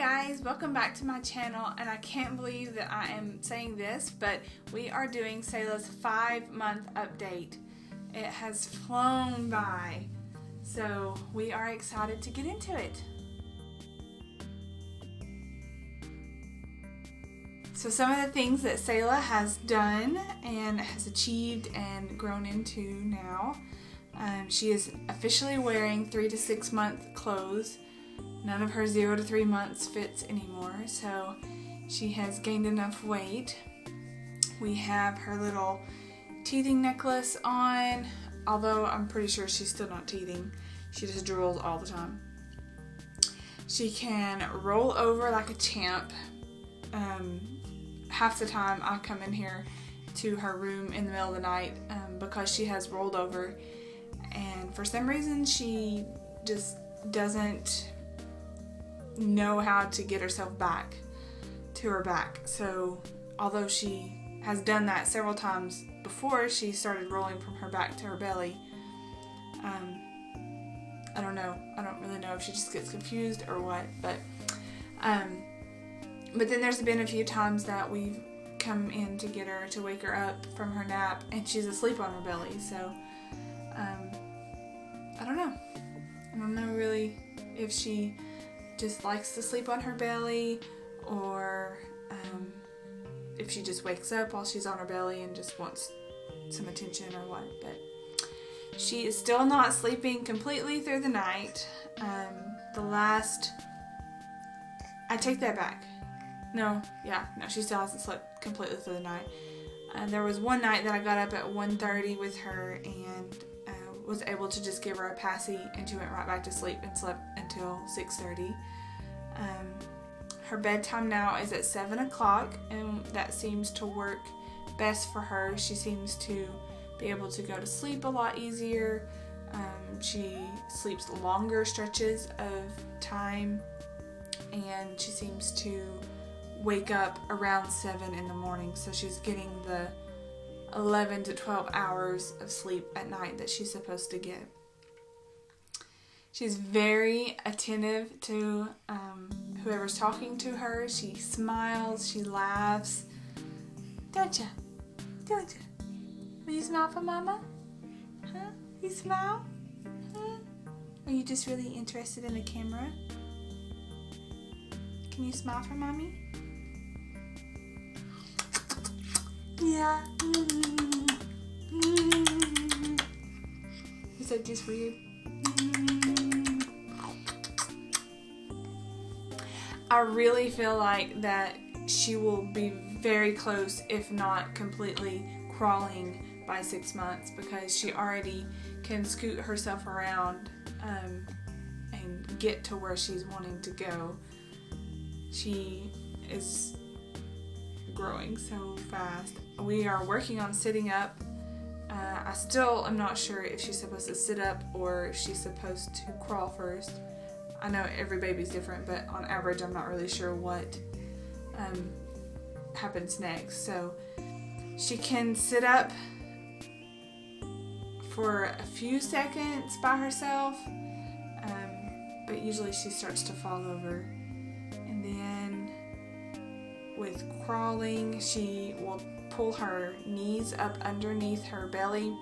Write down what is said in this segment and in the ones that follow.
guys, welcome back to my channel, and I can't believe that I am saying this, but we are doing Selah's 5-month update. It has flown by, so we are excited to get into it. So some of the things that Selah has done and has achieved and grown into now. She is officially wearing 3 to 6 month clothes. None of her 0 to 3 months fits anymore, so she has gained enough weight. We have her little teething necklace on, although I'm pretty sure she's still not teething. She just drools all the time. She can roll over like a champ. Half the time I come in here to her room in the middle of the night because she has rolled over, and for some reason she just doesn't know how to get herself back to her back. So although she has done that several times before she started rolling from her back to her belly, I don't know. I don't really know if she just gets confused or what, but then there's been a few times that we've come in to get her to wake her up from her nap and she's asleep on her belly. So I don't know. I don't know really if she just likes to sleep on her belly, or if she just wakes up while she's on her belly and just wants some attention or what. But she is still not sleeping completely through the night. I take that back. No, she still hasn't slept completely through the night. There was one night that I got up at 1:30 with her and was able to just give her a passy, and she went right back to sleep and slept until 6:30. Her bedtime now is at 7 o'clock, and that seems to work best for her. She seems to be able to go to sleep a lot easier. She sleeps longer stretches of time, and she seems to wake up around 7 in the morning, so she's getting the 11 to 12 hours of sleep at night that she's supposed to get. She's very attentive to whoever's talking to her. She smiles, she laughs. Don't ya? Don't ya? Will you smile for Mama? Huh? You smile? Huh? Are you just really interested in the camera? Can you smile for Mommy? Yeah. Is that just weird? I really feel like that she will be very close, if not completely, crawling by 6 months, because she already can scoot herself around and get to where she's wanting to go. She is growing so fast. We are working on sitting up. I still am not sure if she's supposed to sit up or if she's supposed to crawl first. I know every baby's different, but on average I'm not really sure what happens next. So she can sit up for a few seconds by herself, but usually she starts to fall over. And then with crawling, she will pull her knees up underneath her belly,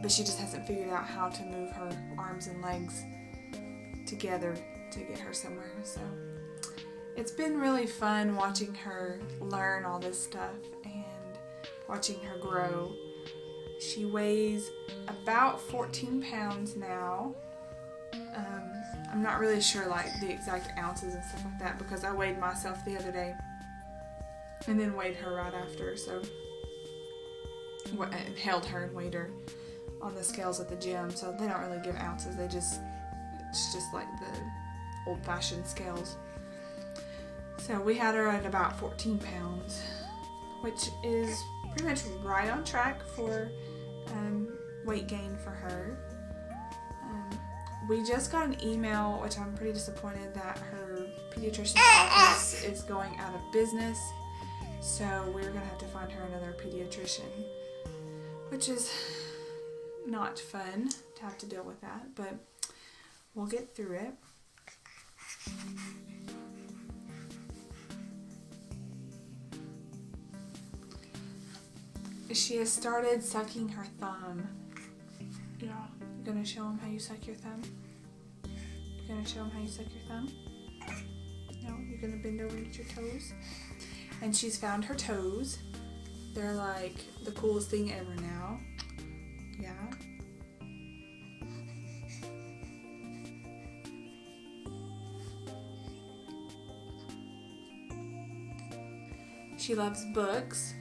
but she just hasn't figured out how to move her arms and legs together to get her somewhere. So it's been really fun watching her learn all this stuff and watching her grow. She weighs about 14 pounds now. I'm not really sure like the exact ounces and stuff like that, because I weighed myself the other day and then weighed her right after, so and held her and weighed her on the scales at the gym. So they don't really give ounces, it's just like the old-fashioned scales. So we had her at about 14 pounds, which is pretty much right on track for weight gain for her. We just got an email, which I'm pretty disappointed, that her pediatrician's office is going out of business, so we're going to have to find her another pediatrician, which is not fun to have to deal with that, but we'll get through it. she has started sucking her thumb. Yeah. You're going to show him how you suck your thumb? You're going to show him how you suck your thumb? No? You're going to bend over and get your toes? And she's found her toes. They're like the coolest thing ever now. Yeah. She loves books.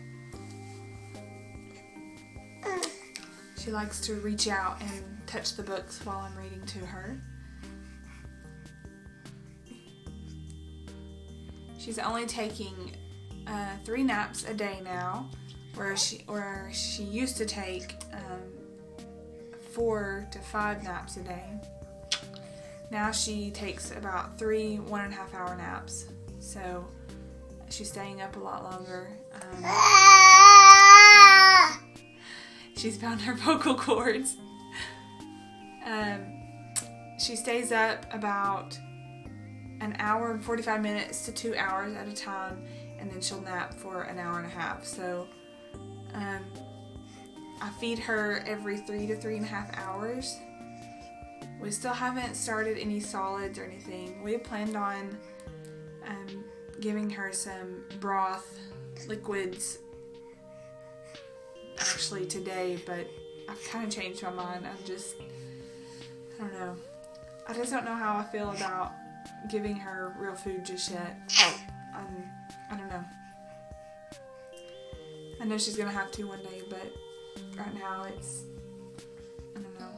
She likes to reach out and touch the books while I'm reading to her. She's only taking 3 naps a day now, where she used to take 4 to 5 naps a day. Now she takes about 3 1.5 hour naps. So she's staying up a lot longer. She's found her vocal cords. She stays up about an hour and 45 minutes to 2 hours at a time, and then she'll nap for an hour and a half. So I feed her every 3 to 3.5 hours. We still haven't started any solids or anything. We had planned on giving her some broth liquids actually today, but I've kind of changed my mind. I don't know. I just don't know how I feel about giving her real food just yet. I don't know. I know she's gonna have to one day, but right now I don't know.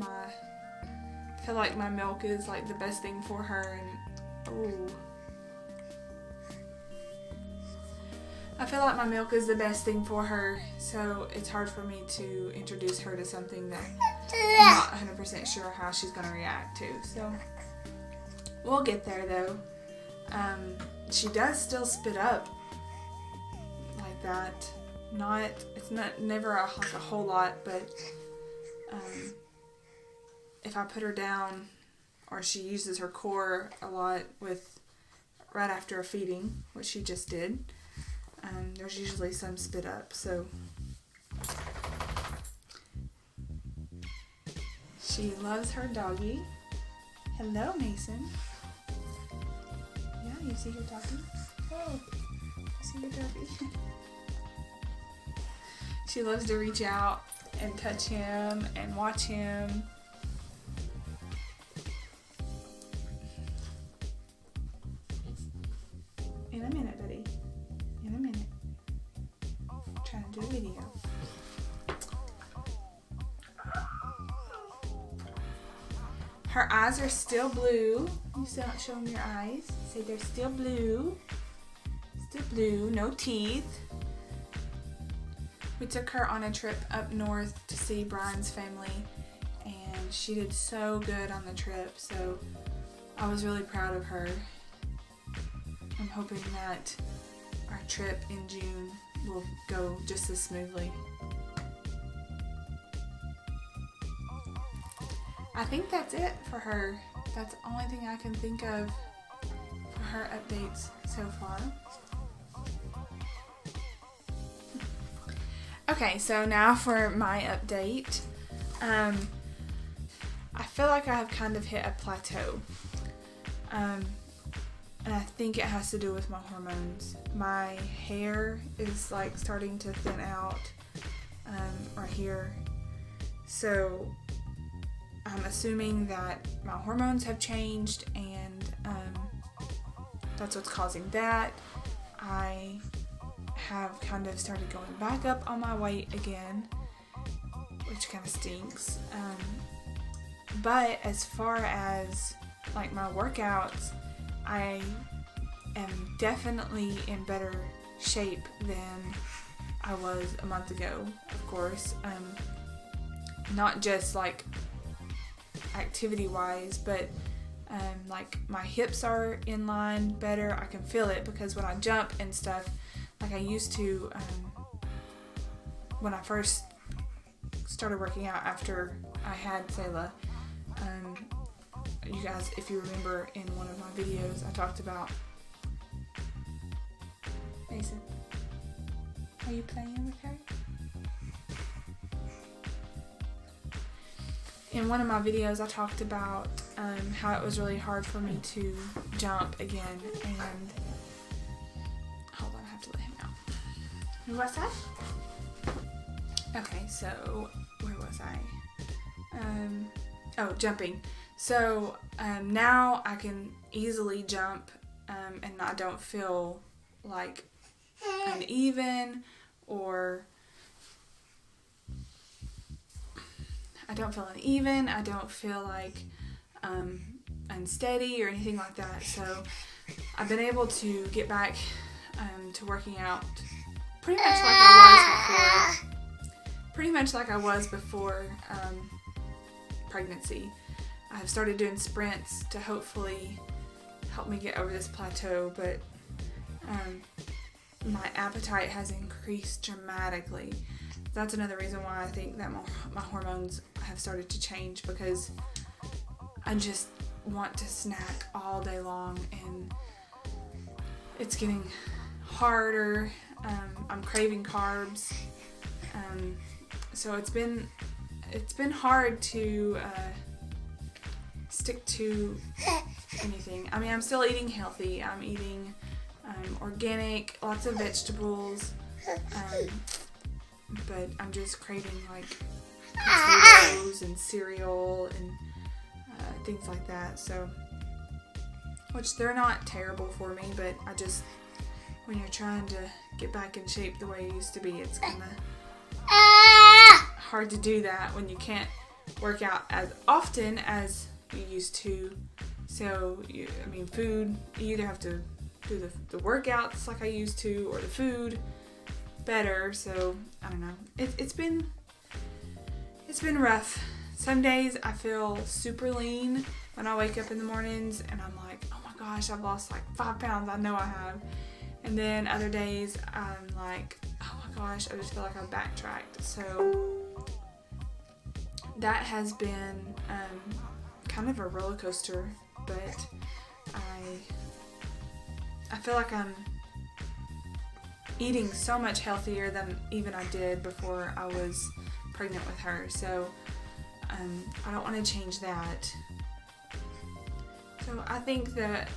I feel like my milk is like the best thing for her, and I feel like my milk is the best thing for her, so it's hard for me to introduce her to something that I'm not 100% sure how she's going to react to. So we'll get there though. She does still spit up like that. It's never a whole lot, but if I put her down, or she uses her core a lot right after a feeding, which she just did, there's usually some spit up. So she loves her doggy. Hello, Mason. Yeah, you see her doggy? Oh, you see your doggy? She loves to reach out and touch him and watch him. In a minute, buddy. In a minute. I'm trying to do a video. Her eyes are still blue. You still not show them your eyes. Say they're still blue. Still blue, no teeth. We took her on a trip up north to see Brian's family, and she did so good on the trip, so I was really proud of her. I'm hoping that our trip in June will go just as smoothly. I think that's it for her. That's the only thing I can think of for her updates so far. Okay, so now for my update. I feel like I have kind of hit a plateau. And I think it has to do with my hormones. My hair is like starting to thin out right here. So I'm assuming that my hormones have changed, and that's what's causing that. I have kind of started going back up on my weight again, which kind of stinks. But as far as like my workouts, I am definitely in better shape than I was a month ago, of course. Not just like activity wise, but like my hips are in line better. I can feel it because when I jump and stuff, like I used to when I first started working out after I had Selah. You guys, if you remember in one of my videos, I talked about... Mason, are you playing with her? In one of my videos, I talked about how it was really hard for me to jump again, and hold on, I have to let him out. Who was that? Okay, so where was I? Jumping. So now I can easily jump, and I don't feel like uneven, or I don't feel like unsteady or anything like that. So I've been able to get back to working out pretty much like I was before pregnancy. I've started doing sprints to hopefully help me get over this plateau, but my appetite has increased dramatically. That's another reason why I think that my hormones have started to change, because I just want to snack all day long, and it's getting harder. I'm craving carbs, so it's been hard to stick to anything. I mean, I'm still eating healthy. I'm eating organic, lots of vegetables, but I'm just craving like potatoes and cereal and things like that. So, which they're not terrible for me, but I just, when you're trying to get back in shape the way you used to be, it's kind of hard to do that when you can't work out as often as you used to. So, food, you either have to do the workouts like I used to, or the food better. So, I don't know. It's been rough. Some days I feel super lean when I wake up in the mornings, and I'm like, oh my gosh, I've lost like 5 pounds. I know I have. And then other days I'm like, oh my gosh, I just feel like I've backtracked. So that has been kind of a roller coaster, but I feel like I'm eating so much healthier than even I did before I was pregnant with her. So I don't want to change that. So I think that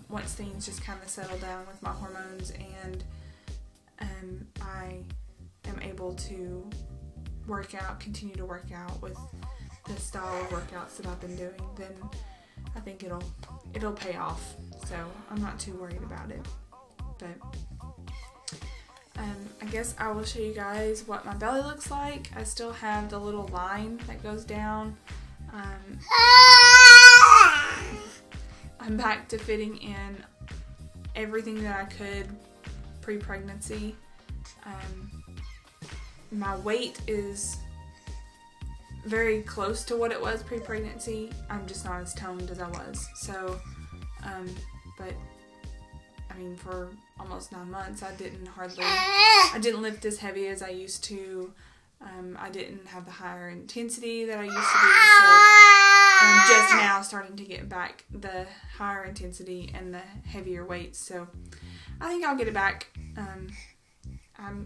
once things just kind of settle down with my hormones, and I am able to continue to work out with the style of workouts that I've been doing, then I think it'll pay off. So I'm not too worried about it. But I guess I will show you guys what my belly looks like. I still have the little line that goes down. I'm back to fitting in everything that I could pre-pregnancy. My weight is very close to what it was pre-pregnancy. I'm just not as toned as I was. So, but I mean, for almost 9 months, I didn't lift as heavy as I used to. I didn't have the higher intensity that I used to do. So I'm just now starting to get back the higher intensity and the heavier weights. So I think I'll get it back.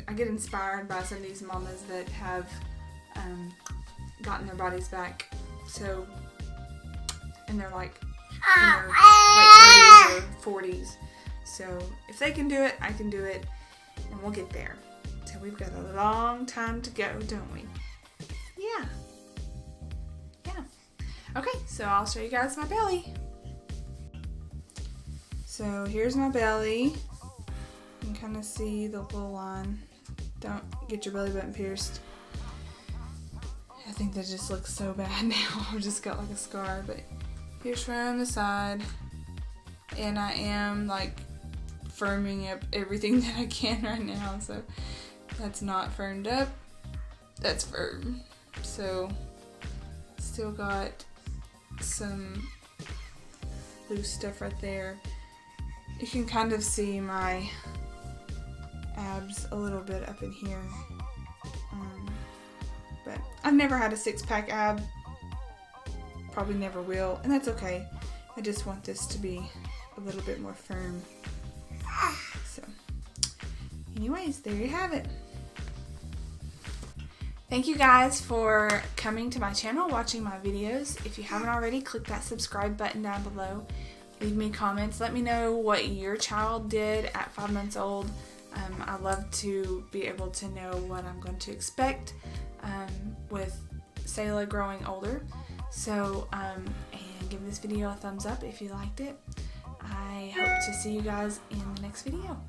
I get inspired by some of these mamas that have gotten their bodies back. So, and they're like in their late 30s or 40s. So if they can do it, I can do it, and we'll get there. So we've got a long time to go, don't we? Yeah. Okay, so I'll show you guys my belly. So here's my belly. You can kind of see the little line. Don't get your belly button pierced. I think that just looks so bad now. I've just got like a scar, but here's from the side. And I am like firming up everything that I can right now. So that's not firmed up. That's firm. So still got some loose stuff right there. You can kind of see my abs a little bit up in here. But I've never had a 6-pack ab. Probably never will. And that's okay. I just want this to be a little bit more firm. So, anyways, there you have it. Thank you guys for coming to my channel, watching my videos. If you haven't already, click that subscribe button down below. Leave me comments. Let me know what your child did at 5 months old. I love to be able to know what I'm going to expect with Selah growing older. So, and give this video a thumbs up if you liked it. I hope to see you guys in the next video.